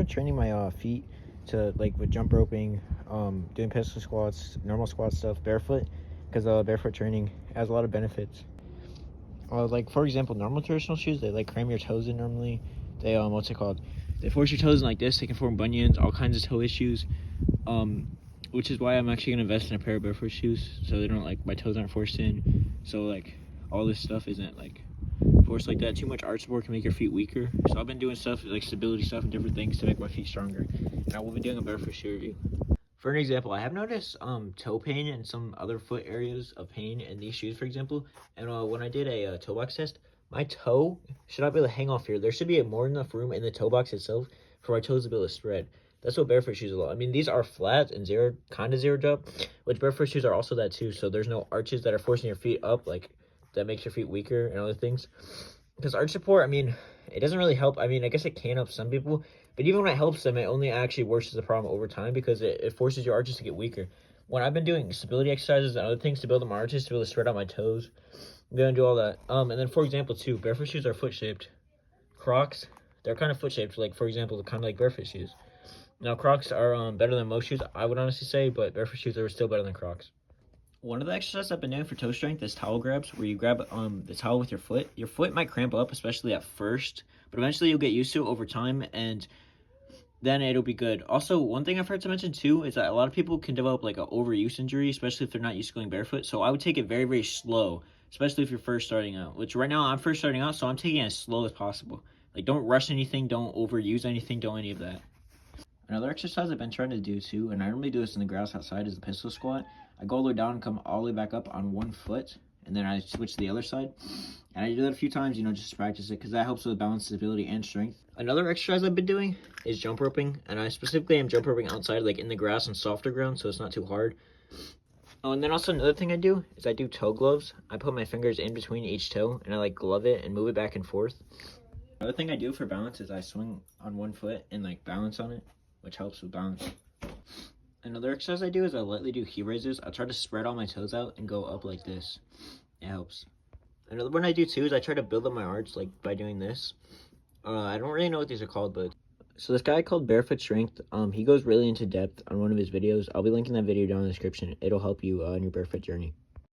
started training my feet to like with jump roping, doing pistol squats, normal squat stuff, barefoot, because barefoot training has a lot of benefits. Like for example, normal traditional shoes, they like cram your toes in normally. They what's it called? They force your toes in like this. They can form bunions, all kinds of toe issues. Which is why I'm actually gonna invest in a pair of barefoot shoes, so they don't like my toes aren't forced in. So like all this stuff isn't like forced like that. Too much arch support can make your feet weaker. So I've been doing stuff like stability stuff and different things to make my feet stronger. And I will be doing a barefoot shoe review. For an example, I have noticed toe pain and some other foot areas of pain in these shoes, for example. And when I did a toe box test, my toe should not be able to hang off here. There should be more than enough room in the toe box itself for my toes to be able to spread. That's what barefoot shoes are like. I mean, these are flat and kind of zero drop, which barefoot shoes are also that too. So there's no arches that are forcing your feet up, like that makes your feet weaker and other things. Because arch support, I mean, it doesn't really help. I mean, I guess it can help some people, but even when it helps them, it only actually worsens the problem over time because it forces your arches to get weaker. When I've been doing stability exercises and other things to build up my arches, to be able to spread out my toes, I'm gonna do all that. And then for example too, barefoot shoes are foot shaped. Crocs, they're kind of foot shaped, like for example, kind of like barefoot shoes. Now Crocs are better than most shoes, I would honestly say, but barefoot shoes are still better than Crocs. One of the exercises I've been doing for toe strength is towel grabs, where you grab the towel with your foot. Your foot might cramp up, especially at first, but eventually you'll get used to it over time, and then it'll be good. Also, one thing I've heard to mention too is that a lot of people can develop like an overuse injury, especially if they're not used to going barefoot. So I would take it very, very slow, especially if you're first starting out. Which right now I'm first starting out, so I'm taking it as slow as possible. Like, don't rush anything, don't overuse anything, don't any of that. Another exercise I've been trying to do too, and I normally do this in the grass outside, is the pistol squat. I go all the way down and come all the way back up on one foot, and then I switch to the other side. And I do that a few times, just to practice it, because that helps with balance, stability, and strength. Another exercise I've been doing is jump roping, and I specifically am jump roping outside, like in the grass and softer ground, so it's not too hard. Oh, and then also another thing I do is I do toe gloves. I put my fingers in between each toe, and I like glove it and move it back and forth. Another thing I do for balance is I swing on one foot and like balance on it, which helps with balance. Another exercise I do is I lightly do heel raises. I try to spread all my toes out and go up like this. It helps. Another one I do too is I try to build up my arch like by doing this. I don't really know what these are called, but so this guy called Barefoot Strength, he goes really into depth on one of his videos. I'll be linking that video down in the description. It'll help you on your barefoot journey.